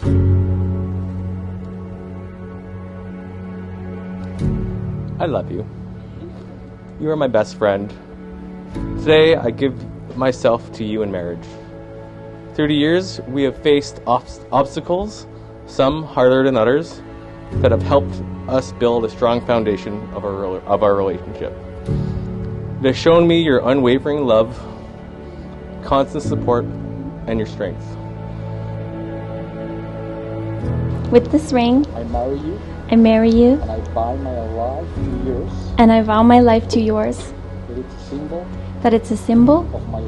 I love you. You are my best friend. Today, I give myself to you in marriage. Through the years, we have faced obstacles, some harder than others, that have helped us build a strong foundation of our relationship. It has shown me your unwavering love, constant support, and your strength. With this ring, I marry you, and I vow my life to yours, and I vow my life to yours, that it's a symbol of my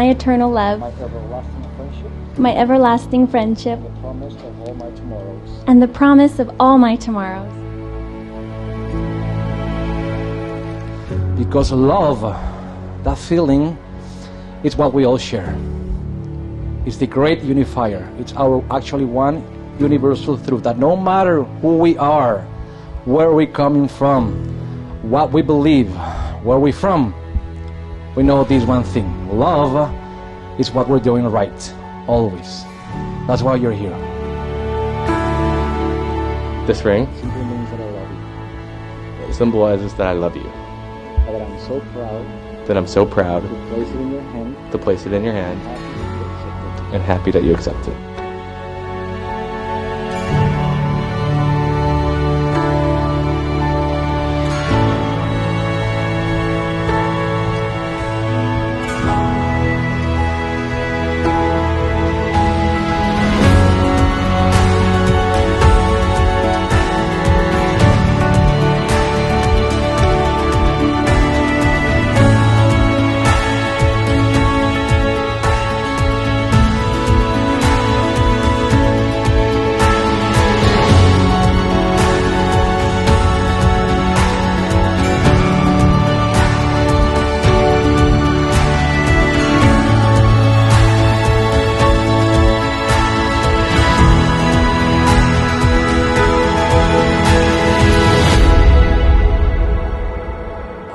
eternal love, my everlasting friendship, my everlasting friendship, the promise of all my tomorrows. and the promise of all my tomorrows. Because love, that feeling, is what we all share. It's the great unifier. It's our actually one universal truth that no matter who we are, where we're coming from, what we believe, where we're from, we know this one thing. Love is what we're doing right, always. That's why you're here. This ring Simply means that I love you, symbolizes that I love you, that I'm so proud that I'm so proud to place it in your hand, to place it in your hand, happy that you accept it. and happy that you accept it.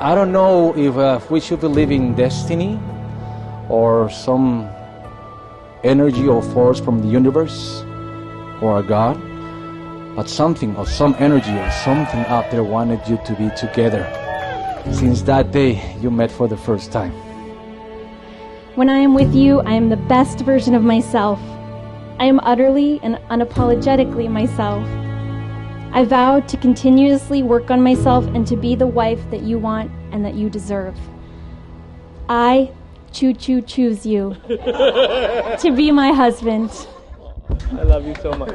I don't know if we should believe in destiny or some energy or force from the universe or a God, but something or some energy or something out there wanted you to be together since that day you met for the first time. When I am with you, I am the best version of myself. I am utterly and unapologetically myself. I vow to continuously work on myself and to be the wife that you want and that you deserve. I choose you to be my husband. I love you so much.